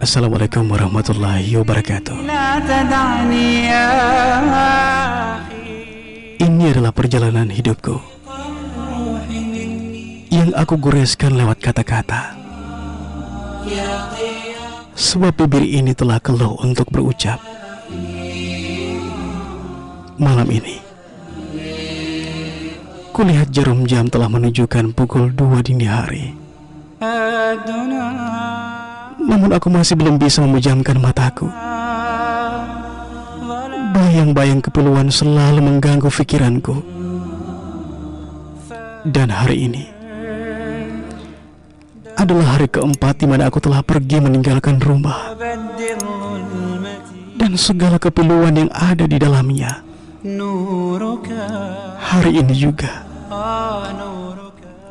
Assalamualaikum warahmatullahi wabarakatuh. Ini adalah perjalanan hidupku yang aku goreskan lewat kata-kata. Sebab bibir ini telah keluh untuk berucap. Malam ini kulihat jarum jam telah menunjukkan pukul 2 dini hari. Namun aku masih belum bisa memejamkan mataku. Bayang-bayang keperluan selalu mengganggu pikiranku. Dan hari ini adalah hari keempat di mana aku telah pergi meninggalkan rumah dan segala keperluan yang ada di dalamnya. Hari ini juga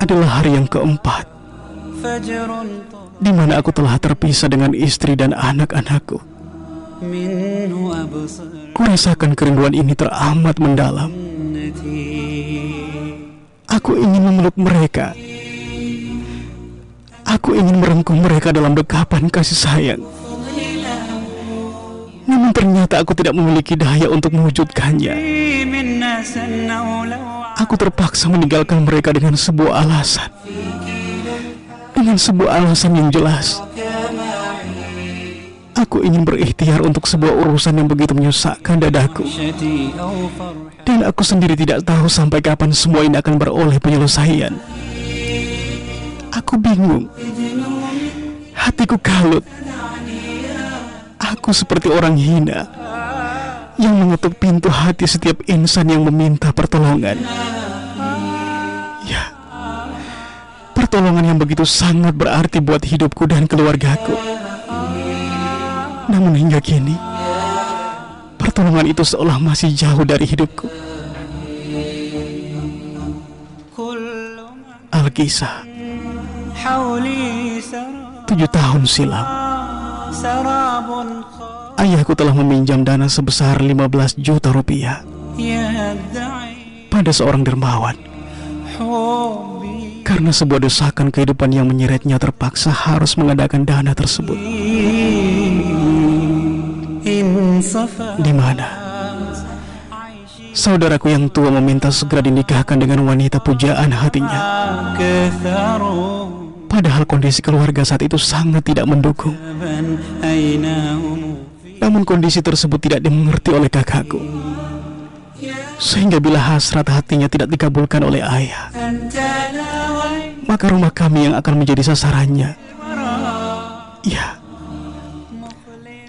adalah hari yang keempat di mana aku telah terpisah dengan istri dan anak-anakku. Kurasakan kerinduan ini teramat mendalam. Aku ingin memeluk mereka. Aku ingin merengkuh mereka dalam dekapan kasih sayang. Namun ternyata aku tidak memiliki daya untuk mewujudkannya. Aku terpaksa meninggalkan mereka dengan sebuah alasan. Dengan sebuah alasan yang jelas. Aku ingin berikhtiar untuk sebuah urusan yang begitu menyusahkan dadaku. Dan aku sendiri tidak tahu sampai kapan semua ini akan beroleh penyelesaian. Aku bingung. Hatiku kalut. Aku seperti orang hina yang mengetuk pintu hati setiap insan yang meminta pertolongan. Ya, pertolongan yang begitu sangat berarti buat hidupku dan keluargaku. Namun hingga kini pertolongan itu seolah masih jauh dari hidupku. Al-Kisah 7 tahun silam, ayahku telah meminjam dana sebesar 15 juta rupiah pada seorang dermawan. Karena sebuah desakan kehidupan yang menyeretnya, terpaksa harus mengadakan dana tersebut. Di mana saudaraku yang tua meminta segera dinikahkan dengan wanita pujaan hatinya. Padahal kondisi keluarga saat itu sangat tidak mendukung. Namun kondisi tersebut tidak dimengerti oleh kakakku, sehingga bila hasrat hatinya tidak dikabulkan oleh ayah, maka rumah kami yang akan menjadi sasarannya. Ya,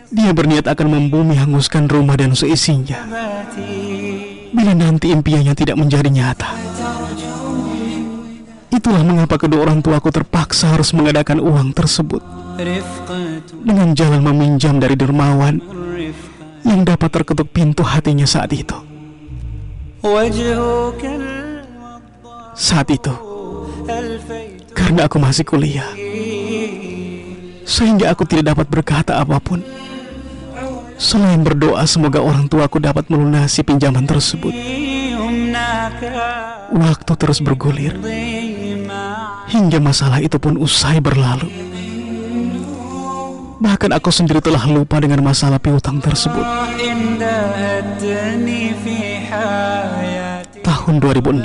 dia berniat akan membumi hanguskan rumah dan seisinya bila nanti impiannya tidak menjadi nyata. Itulah mengapa kedua orang tuaku terpaksa harus mengadakan uang tersebut dengan jalan meminjam dari dermawan yang dapat terketuk pintu hatinya saat itu. Saat itu, karena aku masih kuliah, sehingga aku tidak dapat berkata apapun selain berdoa semoga orang tuaku dapat melunasi pinjaman tersebut. Waktu terus bergulir hingga masalah itu pun usai berlalu. Bahkan aku sendiri telah lupa dengan masalah piutang tersebut. Tahun 2006,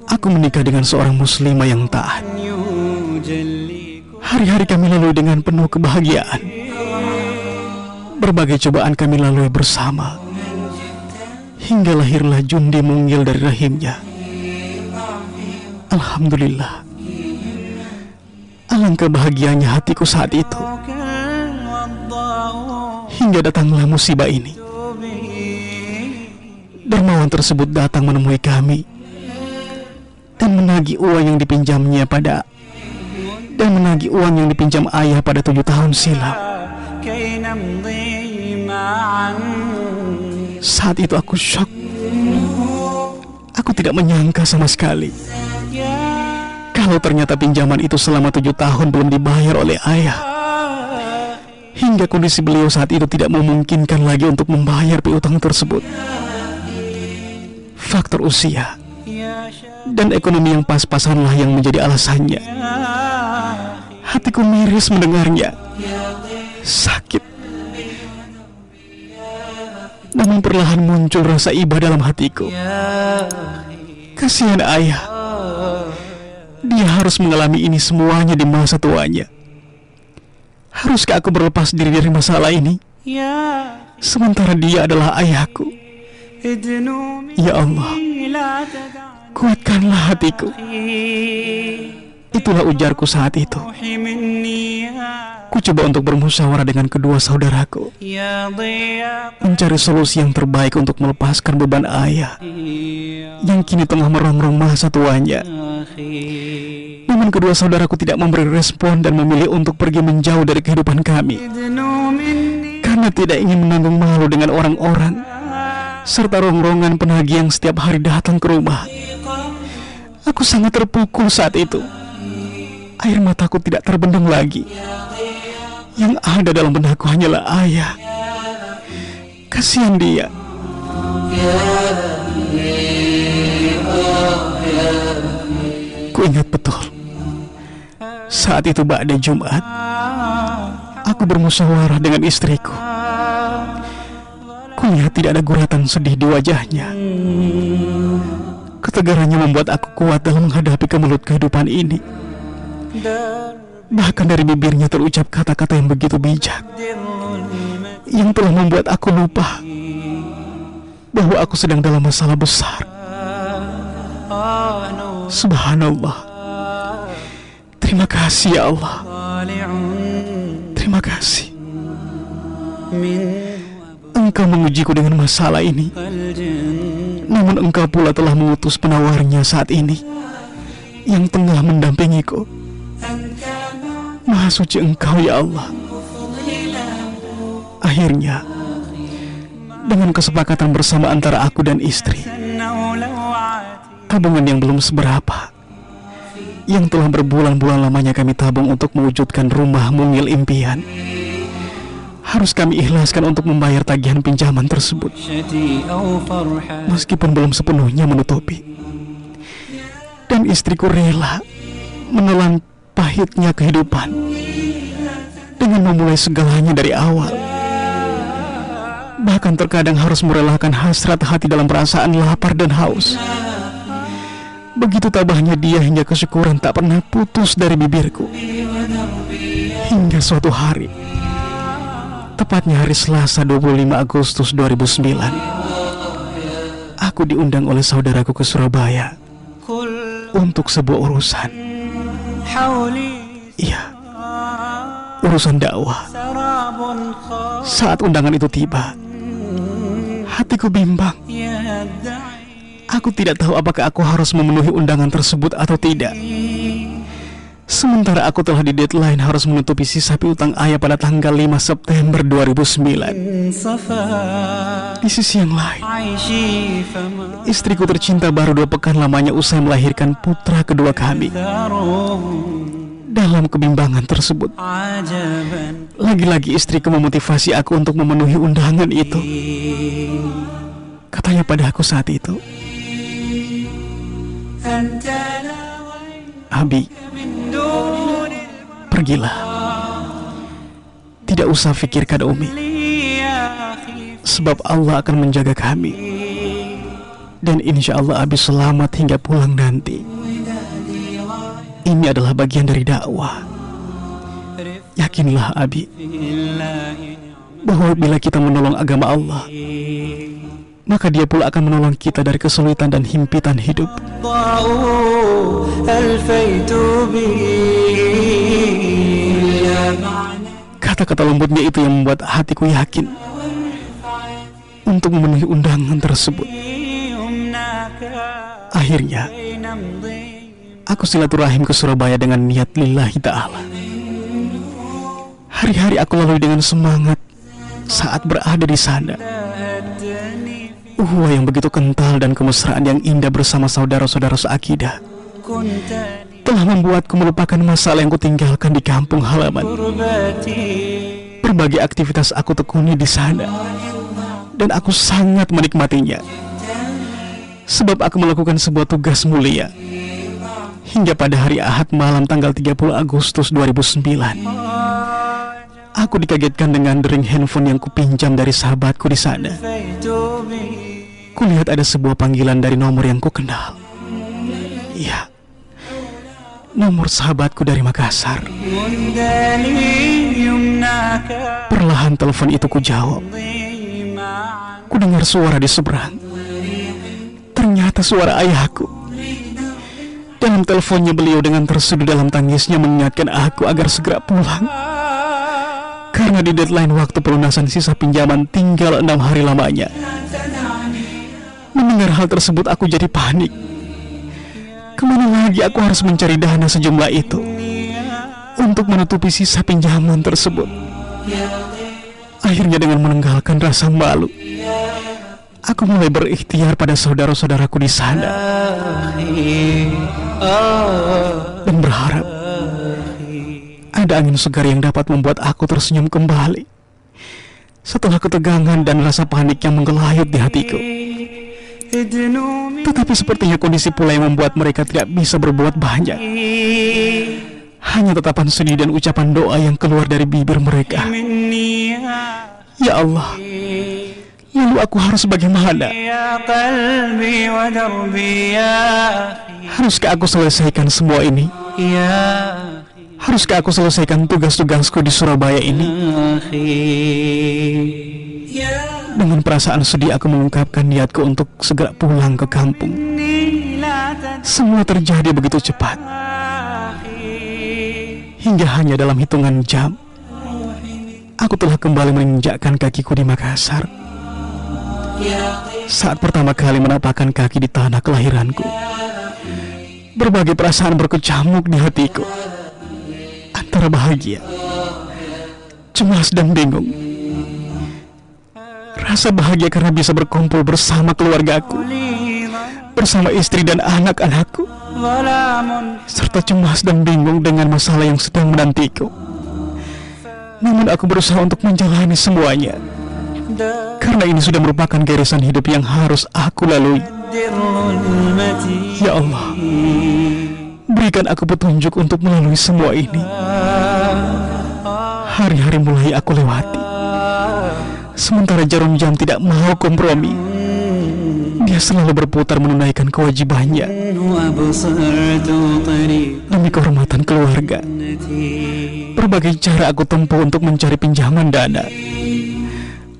aku menikah dengan seorang muslimah yang taat. Hari-hari kami lalui dengan penuh kebahagiaan. Berbagai cobaan kami lalui bersama, hingga lahirlah Jundi mungil dari rahimnya. Alhamdulillah. Alangkah bahagianya hatiku saat itu, hingga datanglah musibah ini. Dermawan tersebut datang menemui kami dan menagih uang yang dipinjamnya dipinjam ayah pada 7 tahun silam. Saat itu aku syok. Aku tidak menyangka sama sekali kalau ternyata pinjaman itu selama 7 tahun belum dibayar oleh ayah, hingga kondisi beliau saat itu tidak memungkinkan lagi untuk membayar piutang tersebut. Faktor usia dan ekonomi yang pas-pasanlah yang menjadi alasannya. Hatiku miris mendengarnya. Sakit. Namun perlahan muncul rasa iba dalam hatiku. Kasihan ayah. Dia harus mengalami ini semuanya di masa tuanya. Haruskah aku berlepas diri dari masalah ini? Sementara dia adalah ayahku. Ya Allah, kuatkanlah hatiku. Itulah ujarku saat itu. Ku coba untuk bermusyawarah dengan kedua saudaraku, mencari solusi yang terbaik untuk melepaskan beban ayah yang kini tengah merongrong masa tuanya. Namun kedua saudaraku tidak memberi respon dan memilih untuk pergi menjauh dari kehidupan kami, karena tidak ingin menanggung malu dengan orang-orang serta rongrongan penagih yang setiap hari datang ke rumah. Aku sangat terpukul saat itu. Air mataku tidak terbendung lagi. Yang ada dalam benakku hanyalah ayah. Kasihan dia. Ku ingat betul. Saat itu ba'da Jumat, aku bermusyawarah dengan istriku. Kulihat tidak ada guratan sedih di wajahnya. Ketegarannya membuat aku kuat dalam menghadapi kemelut kehidupan ini. Bahkan dari bibirnya terucap kata-kata yang begitu bijak, yang telah membuat aku lupa bahwa aku sedang dalam masalah besar. Subhanallah. Terima kasih ya Allah. Terima kasih. Engkau mengujiku dengan masalah ini, namun Engkau pula telah mengutus penawarnya saat ini yang tengah mendampingiku. Maha suci Engkau ya Allah. Akhirnya, dengan kesepakatan bersama antara aku dan istri, tabungan yang belum seberapa, yang telah berbulan-bulan lamanya kami tabung untuk mewujudkan rumah mungil impian, harus kami ikhlaskan untuk membayar tagihan pinjaman tersebut, meskipun belum sepenuhnya menutupi. Dan istriku rela menelan pahitnya kehidupan dengan memulai segalanya dari awal. Bahkan terkadang harus merelakan hasrat hati dalam perasaan lapar dan haus. Begitu tabahnya dia hingga kesyukuran tak pernah putus dari bibirku. Hingga suatu hari, tepatnya hari Selasa 25 Agustus 2009, aku diundang oleh saudaraku ke Surabaya untuk sebuah urusan. Iya, urusan dakwah. Saat undangan itu tiba, hatiku bimbang. Aku tidak tahu apakah aku harus memenuhi undangan tersebut atau tidak. Sementara aku telah di deadline harus menutupi sisa piutang ayah pada tanggal 5 September 2009. Di sisi yang lain, istriku tercinta baru 2 pekan lamanya usai melahirkan putra kedua kami. Dalam kebimbangan tersebut, lagi-lagi istriku memotivasi aku untuk memenuhi undangan itu. Katanya pada aku saat itu, Abi, pergilah. Tidak usah pikirkan Umi, sebab Allah akan menjaga kami. Dan insya Allah Abi selamat hingga pulang nanti. Ini adalah bagian dari dakwah. Yakinlah Abi, bahwa bila kita menolong agama Allah, maka Dia pula akan menolong kita dari kesulitan dan himpitan hidup. Kata-kata lembutnya itu yang membuat hatiku yakin untuk memenuhi undangan tersebut. Akhirnya, aku silaturahim ke Surabaya dengan niat lillahi ta'ala. Hari-hari aku lalui dengan semangat saat berada di sana. Yang begitu kental dan kemesraan yang indah bersama saudara-saudara seakidah telah membuatku melupakan masalah yang kutinggalkan di kampung halaman. Berbagai aktivitas aku tekuni di sana, dan aku sangat menikmatinya. Sebab aku melakukan sebuah tugas mulia, Hingga pada hari Ahad malam tanggal 30 Agustus 2009, aku dikagetkan dengan dering handphone yang kupinjam dari sahabatku di sana. Kulihat ada sebuah panggilan dari nomor yang kukenal. Iya, nomor sahabatku dari Makassar. Perlahan telepon itu kujawab. Kudengar suara di seberang. Ternyata suara ayahku. Dalam teleponnya beliau dengan terseduh dalam tangisnya mengingatkan aku agar segera pulang. Karena di deadline waktu pelunasan sisa pinjaman tinggal 6 hari lamanya. Mendengar hal tersebut aku jadi panik. Kemana lagi aku harus mencari dana sejumlah itu untuk menutupi sisa pinjaman tersebut? Akhirnya dengan menanggalkan rasa malu, aku mulai berikhtiar pada saudara-saudaraku di sana dan berharap ada angin segar yang dapat membuat aku tersenyum kembali setelah ketegangan dan rasa panik yang menggelayut di hatiku. Tetapi sepertinya kondisi pula yang membuat mereka tidak bisa berbuat banyak. Hanya tatapan sedih dan ucapan doa yang keluar dari bibir mereka. Ya Allah, lalu aku harus bagaimana? Haruskah aku selesaikan semua ini? Haruskah aku selesaikan tugas-tugasku di Surabaya ini? Dengan perasaan sedih aku mengungkapkan niatku untuk segera pulang ke kampung. Semua terjadi begitu cepat. Hingga hanya dalam hitungan jam, aku telah kembali menginjakkan kakiku di Makassar. Saat pertama kali menapakkan kaki di tanah kelahiranku, berbagai perasaan berkecamuk di hatiku. Antara bahagia, cemas dan bingung. Rasa bahagia karena bisa berkumpul bersama keluargaku, bersama istri dan anak-anakku, serta cemas dan bingung dengan masalah yang sedang menantiku. Namun aku berusaha untuk menjalani semuanya, karena ini sudah merupakan garisan hidup yang harus aku lalui. Ya Allah, berikan aku petunjuk untuk melalui semua ini. Hari-hari mulai aku lewati, sementara jarum jam tidak mau kompromi. Dia selalu berputar menunaikan kewajibannya demi kehormatan keluarga. Berbagai cara aku tempuh untuk mencari pinjaman dana.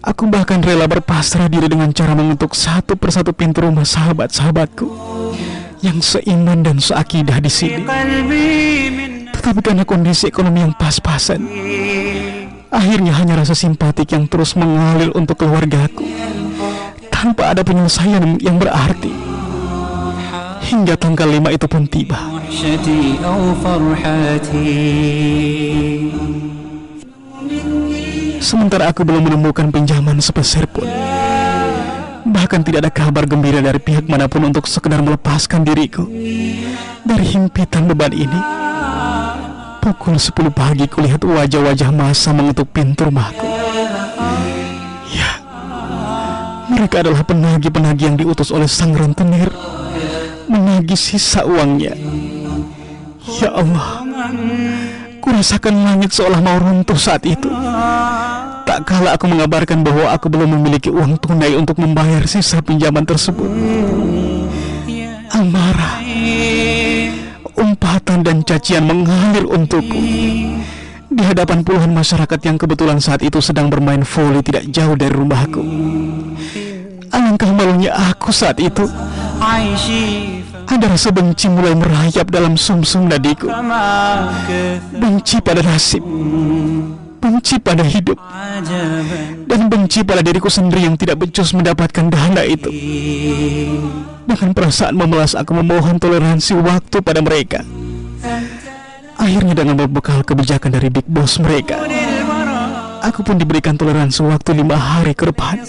Aku bahkan rela berpasrah diri dengan cara mengetuk satu persatu pintu rumah sahabat-sahabatku yang seiman dan seakidah di sini. Tetapi karena kondisi ekonomi yang pas-pasan, akhirnya hanya rasa simpatik yang terus mengalir untuk keluargaku tanpa ada penyelesaian yang berarti. Hingga tanggal 5 itu pun tiba. Sementara aku belum menemukan pinjaman sepeser pun. Bahkan tidak ada kabar gembira dari pihak manapun untuk sekedar melepaskan diriku dari himpitan beban ini. Pukul 10 pagi kulihat wajah-wajah masa mengetuk pintu rumahku. Ya, mereka adalah penagih-penagih yang diutus oleh sang rentenir menagih sisa uangnya. Ya Allah, kurasakan langit seolah mau runtuh saat itu. Tak kala aku mengabarkan bahwa aku belum memiliki uang tunai untuk membayar sisa pinjaman tersebut. Amarah, umpatan dan cacian mengalir untukku di hadapan puluhan masyarakat yang kebetulan saat itu sedang bermain voli tidak jauh dari rumahku. Alangkah malunya aku saat itu. Ada rasa benci mulai merayap dalam sumsum nadiku. Benci pada nasib, benci pada hidup, dan benci pada diriku sendiri yang tidak becus mendapatkan dana itu. Dengan perasaan memelas aku memohon toleransi waktu pada mereka. Akhirnya dengan berbekal kebijakan dari Big Boss mereka, aku pun diberikan toleransi waktu 5 hari ke depan,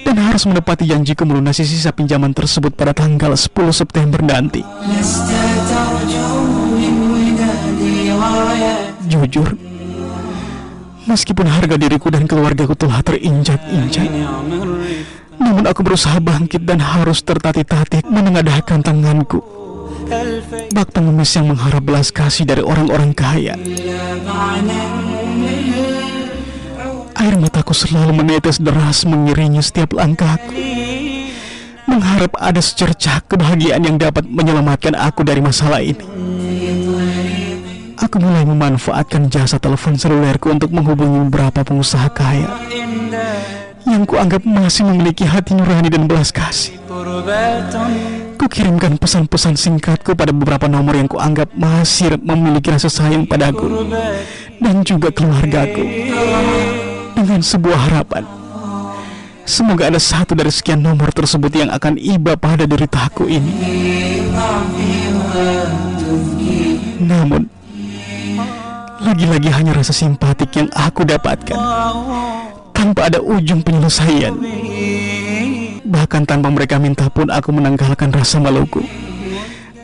dan harus menepati janjiku melunasi sisa pinjaman tersebut pada tanggal 10 September nanti. Jujur, meskipun harga diriku dan keluargaku telah terinjak-injak, namun aku berusaha bangkit dan harus tertatih-tatih menengadahkan tanganku bak pengemis yang mengharap belas kasih dari orang-orang kaya. Air mataku selalu menetes deras mengiringi setiap langkahku, mengharap ada secercah kebahagiaan yang dapat menyelamatkan aku dari masalah ini. Aku mulai memanfaatkan jasa telepon selulerku untuk menghubungi beberapa pengusaha kaya yang kuanggap masih memiliki hati nurani dan belas kasih. Kukirimkan pesan-pesan singkatku pada beberapa nomor yang kuanggap masih memiliki rasa sayang padaku dan juga keluargaku, dengan sebuah harapan, semoga ada satu dari sekian nomor tersebut yang akan iba pada deritaku ini. Namun lagi-lagi hanya rasa simpatik yang aku dapatkan, tanpa ada ujung penyelesaian. Bahkan tanpa mereka minta pun aku menanggalkan rasa maluku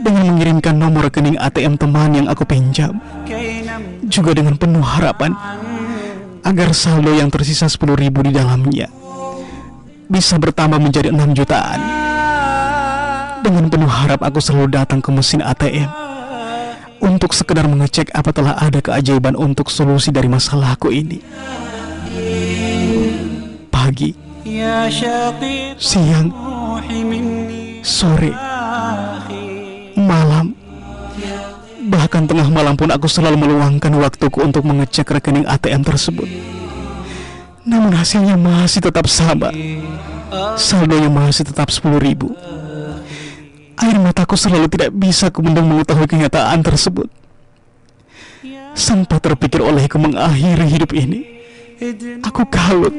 dengan mengirimkan nomor rekening ATM teman yang aku pinjam, juga dengan penuh harapan agar saldo yang tersisa 10.000 di dalamnya bisa bertambah menjadi 6 jutaan. Dengan penuh harap aku selalu datang ke mesin ATM untuk sekedar mengecek apa telah ada keajaiban untuk solusi dari masalahku ini. Pagi, siang, sore, malam, bahkan tengah malam pun aku selalu meluangkan waktuku untuk mengecek rekening ATM tersebut. Namun hasilnya masih tetap sama. Saldonya masih tetap 10.000. Air mataku selalu tidak bisa kubendung mengetahui kenyataan tersebut. Sempat terpikir olehku mengakhiri hidup ini. Aku kalut,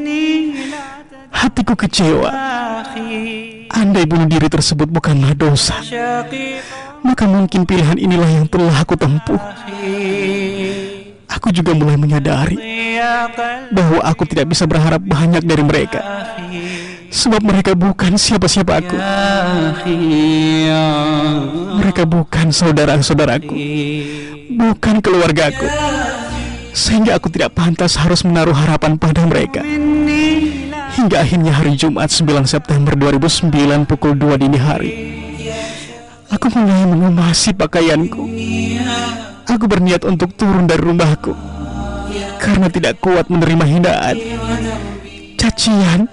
hatiku kecewa. Andai bunuh diri tersebut bukanlah dosa, maka mungkin pilihan inilah yang telah aku tempuh. Aku juga mulai menyadari bahwa aku tidak bisa berharap banyak dari mereka, sebab mereka bukan siapa-siapaku. Mereka bukan saudara-saudaraku, bukan keluargaku, sehingga aku tidak pantas harus menaruh harapan pada mereka. Hingga akhirnya hari Jumat 9 September 2009 pukul 2 dini hari, aku mulai mengemasi pakaianku. Aku berniat untuk turun dari rumahku karena tidak kuat menerima hinaan, cacian,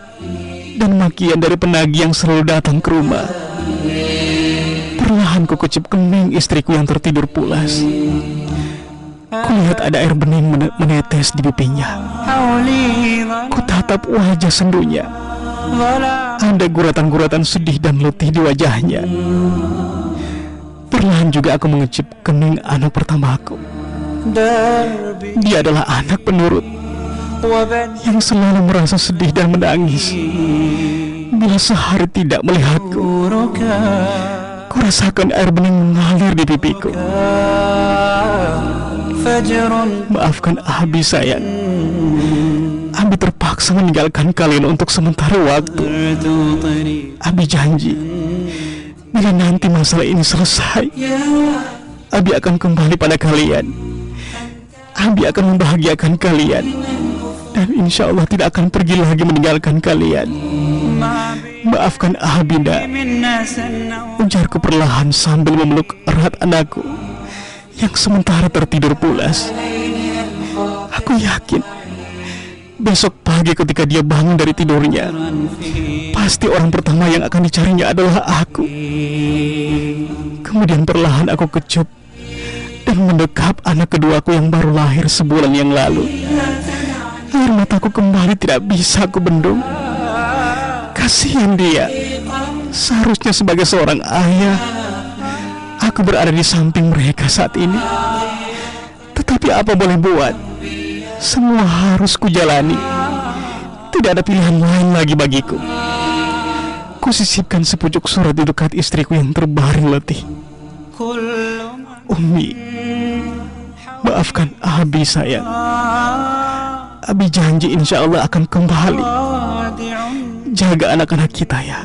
dan makian dari penagih yang selalu datang ke rumah. Perlahan ku kucip kening istriku yang tertidur pulas. Kulihat ada air bening menetes di pipinya. Ku tatap wajah sendunya. Ada guratan-guratan sedih dan letih di wajahnya. Perlahan juga aku mengecip kening anak pertamaku. Dia adalah anak penurut yang selalu merasa sedih dan menangis bila sehari tidak melihatku. Ku rasakan air bening mengalir di pipiku. Maafkan Abi sayang, Abi terpaksa meninggalkan kalian untuk sementara waktu. Abi janji, bila nanti masalah ini selesai, Abi akan kembali pada kalian. Abi akan membahagiakan kalian, dan insya Allah tidak akan pergi lagi meninggalkan kalian. Maafkan Abi, Nda, ujarku perlahan sambil memeluk erat anakku yang sementara tertidur pulas. Aku yakin besok pagi ketika dia bangun dari tidurnya, pasti orang pertama yang akan dicarinya adalah aku. Kemudian perlahan aku kecup dan mendekap anak keduaku yang baru lahir sebulan yang lalu. Air mataku kembali tidak bisa aku bendung. Kasihan dia. Seharusnya sebagai seorang ayah, aku berada di samping mereka saat ini. Tetapi apa boleh buat, semua harus kujalani. Tidak ada pilihan lain lagi bagiku. Kusisipkan sepucuk surat di dekat istriku yang terbaring letih. Umi, maafkan Abi sayang. Abi janji insya Allah akan kembali. Jaga anak-anak kita ya.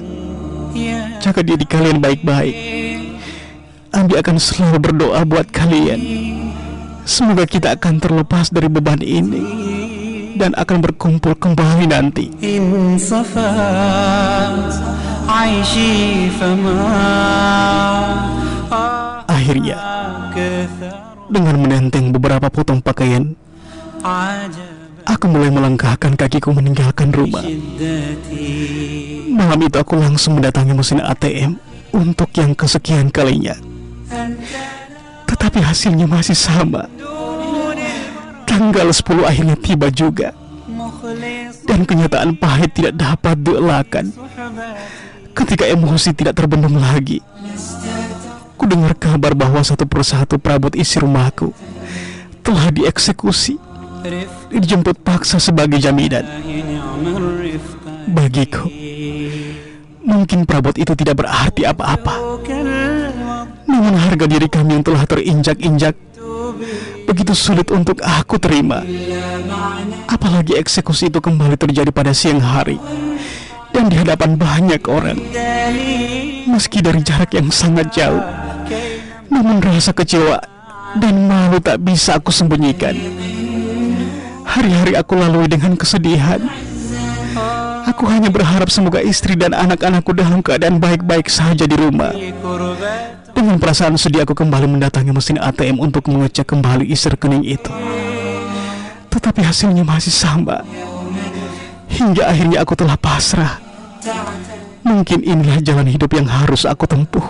Jaga diri kalian baik-baik. Abi akan selalu berdoa buat kalian. Semoga kita akan terlepas dari beban ini dan akan berkumpul kembali nanti. Akhirnya, dengan menenteng beberapa potong pakaian, aku mulai melangkahkan kakiku meninggalkan rumah. Malam itu aku langsung mendatangi mesin ATM untuk yang kesekian kalinya. Tetapi hasilnya masih sama. Tanggal 10 akhirnya tiba juga. Dan kenyataan pahit tidak dapat dielakkan. Ketika emosi tidak terbendung lagi, ku dengar kabar bahwa satu persatu perabot isi rumahku telah dieksekusi, dijemput paksa sebagai jaminan. Bagiku, mungkin perabot itu tidak berarti apa-apa, namun harga diri kami yang telah terinjak-injak begitu sulit untuk aku terima. Apalagi eksekusi itu kembali terjadi pada siang hari dan di hadapan banyak orang. Meski dari jarak yang sangat jauh, namun rasa kecewa dan malu tak bisa aku sembunyikan. Hari-hari aku lalui dengan kesedihan. Aku hanya berharap semoga istri dan anak-anakku dalam keadaan baik-baik saja di rumah. Dengan perasaan sedih aku kembali mendatangi mesin ATM untuk mengecek kembali isi rekening itu. Tetapi hasilnya masih sama. Hingga akhirnya aku telah pasrah. Mungkin inilah jalan hidup yang harus aku tempuh.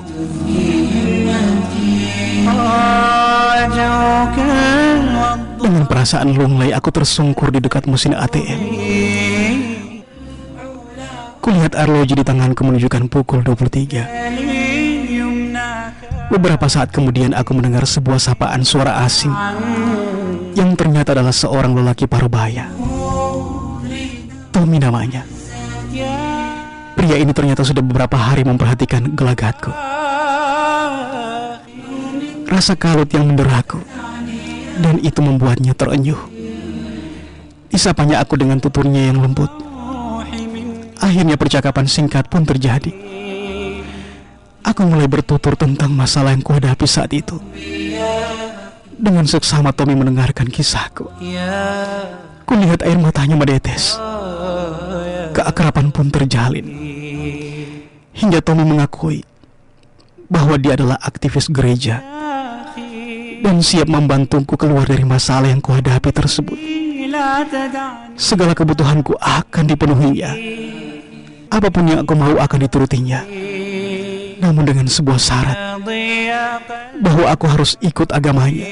Dengan perasaan lunglai aku tersungkur di dekat mesin ATM. Kulihat arloji di tanganku menunjukkan pukul 23. Beberapa saat kemudian aku mendengar sebuah sapaan suara asing yang ternyata adalah seorang lelaki parubaya. Tommy namanya. Pria ini ternyata sudah beberapa hari memperhatikan gelagatku. Rasa kalut yang menderaku, dan itu membuatnya terenyuh. Disapanya aku dengan tuturnya yang lembut. Akhirnya percakapan singkat pun terjadi. Aku mulai bertutur tentang masalah yang kuhadapi saat itu. Dengan seksama Tommy mendengarkan kisahku. Kulihat air matanya menetes. Keakraban pun terjalin. Hingga Tommy mengakui bahwa dia adalah aktivis gereja dan siap membantuku keluar dari masalah yang kuhadapi tersebut. Segala kebutuhanku akan dipenuhinya. Apapun yang aku mau akan diturutinya. Namun dengan sebuah syarat, bahwa aku harus ikut agamanya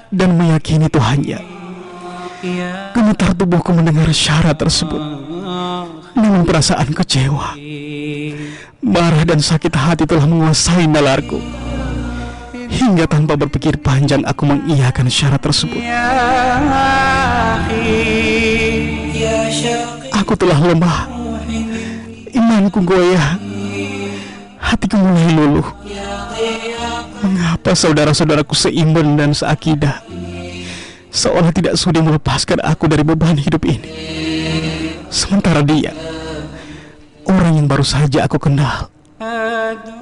dan meyakini Tuhannya. Gemetar tubuhku mendengar syarat tersebut. Namun perasaan kecewa, marah dan sakit hati telah menguasai nalarku. Hingga tanpa berpikir panjang aku mengiyakan syarat tersebut. Aku telah lemah, imanku goyah, hatiku mulai luluh. Mengapa saudara-saudaraku seiman dan seakidah seolah tidak sudi melepaskan aku dari beban hidup ini, sementara dia, orang yang baru saja aku kenal,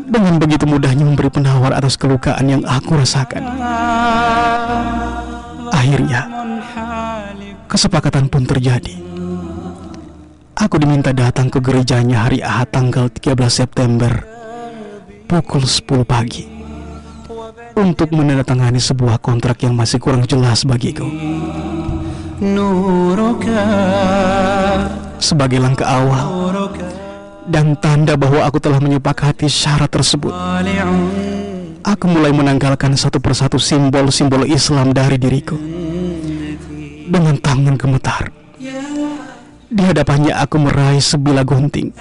dengan begitu mudahnya memberi penawar atas kelukaan yang aku rasakan. Akhirnya kesepakatan pun terjadi. Aku diminta datang ke gerejanya hari Ahad tanggal 13 September pukul 10 pagi untuk menandatangani sebuah kontrak yang masih kurang jelas bagiku. Sebagai langkah awal dan tanda bahwa aku telah menyepakati syarat tersebut, aku mulai menanggalkan satu persatu simbol-simbol Islam dari diriku. Dengan tangan gemetar, di hadapannya aku meraih sebilah gunting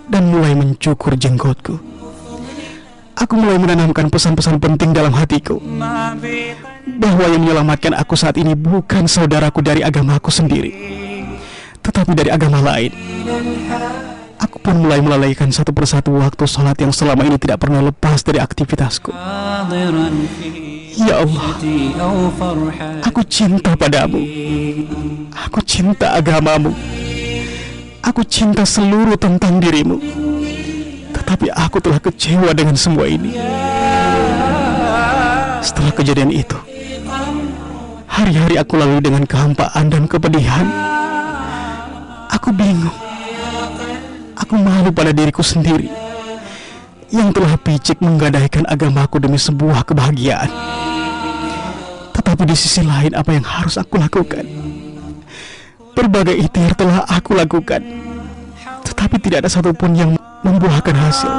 dan mulai mencukur jenggotku. Aku mulai menanamkan pesan-pesan penting dalam hatiku, bahwa yang menyelamatkan aku saat ini bukan saudaraku dari agamaku sendiri, tetapi dari agama lain. Aku pun mulai melalaikan satu persatu waktu sholat yang selama ini tidak pernah lepas dari aktivitasku. Ya Allah, aku cinta padamu. Aku cinta agamamu. Aku cinta seluruh tentang dirimu. Tetapi aku telah kecewa dengan semua ini. Setelah kejadian itu, hari-hari aku lalui dengan kehampaan dan kepedihan. Aku bingung. Aku malu pada diriku sendiri yang telah picik menggadaikan agamaku demi sebuah kebahagiaan. Tetapi di sisi lain, apa yang harus aku lakukan? Berbagai ikhtiar telah aku lakukan, tetapi tidak ada satupun yang membuahkan hasil.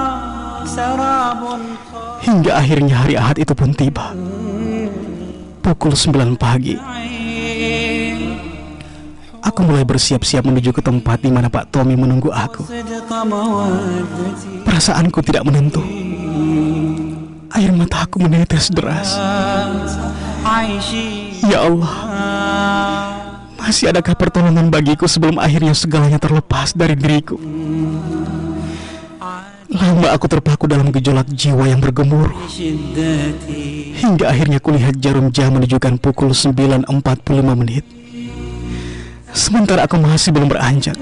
Hingga akhirnya hari Ahad itu pun tiba. Pukul 9 pagi, aku mulai bersiap-siap menuju ke tempat di mana Pak Tommy menunggu aku. Perasaanku tidak menentu. Air mataku menetes deras. Ya Allah, masih adakah pertolongan bagiku sebelum akhirnya segalanya terlepas dari diriku? Lama aku terpaku dalam gejolak jiwa yang bergemuruh, hingga akhirnya kulihat jarum jam menunjukkan pukul 9.45 menit. Sementara aku masih belum beranjak,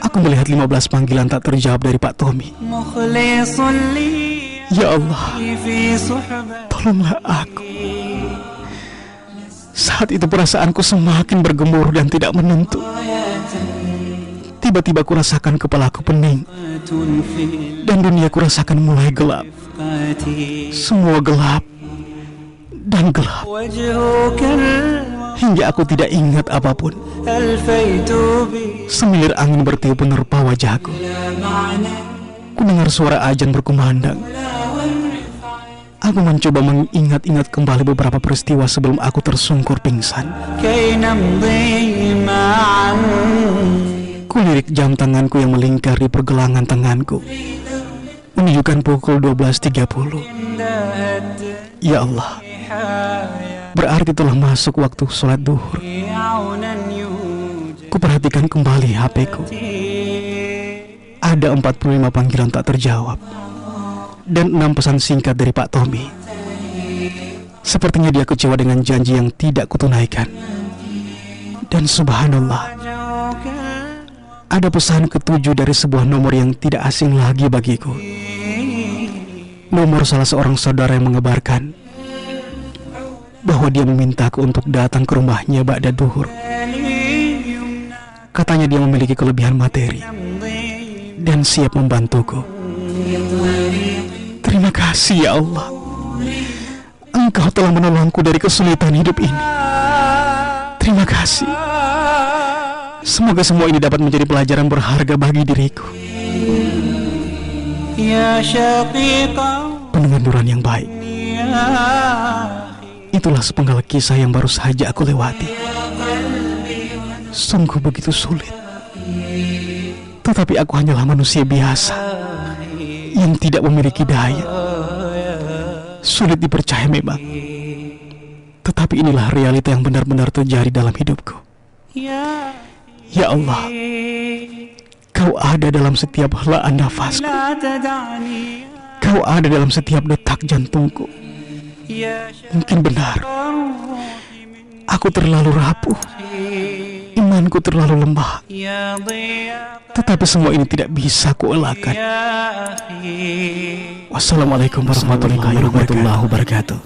aku melihat 15 panggilan tak terjawab dari Pak Tommy. Ya Allah, tolonglah aku. Saat itu perasaanku semakin bergemuruh dan tidak menentu. Tiba-tiba kurasakan kepalaku pening, dan dunia kurasakan mulai gelap. Semua gelap dan gelap, hingga aku tidak ingat apapun. Semilir angin bertiup menerpa wajahku. Kudengar suara azan berkumandang. Aku mencoba mengingat-ingat kembali beberapa peristiwa sebelum aku tersungkur pingsan. Kulirik jam tanganku yang melingkar di pergelangan tanganku, menunjukkan pukul 12.30. Ya Allah, berarti telah masuk waktu sholat duhur. Kuperhatikan kembali HP-ku. Ada 45 panggilan tak terjawab dan 6 pesan singkat dari Pak Tommy. Sepertinya dia kecewa dengan janji yang tidak kutunaikan. Dan subhanallah, ada pesan ketujuh dari sebuah nomor yang tidak asing lagi bagiku. Nomor salah seorang saudara yang mengabarkan bahwa dia memintaku untuk datang ke rumahnya ba'da duhur. Katanya dia memiliki kelebihan materi dan siap membantuku. Terima kasih ya Allah, Engkau telah menolongku dari kesulitan hidup ini. Terima kasih. Semoga semua ini dapat menjadi pelajaran berharga bagi diriku. Pendengar Nuran yang baik, itulah sepenggal kisah yang baru saja aku lewati. Sungguh begitu sulit, tetapi aku hanyalah manusia biasa yang tidak memiliki daya. Sulit dipercaya memang, tetapi inilah realita yang benar-benar terjadi dalam hidupku. Ya Allah, Kau ada dalam setiap helaan nafasku. Kau ada dalam setiap detak jantungku. Mungkin benar, aku terlalu rapuh, imanku terlalu lemah, tetapi semua ini tidak bisa kuelakkan. Wassalamualaikum warahmatullahi wabarakatuh.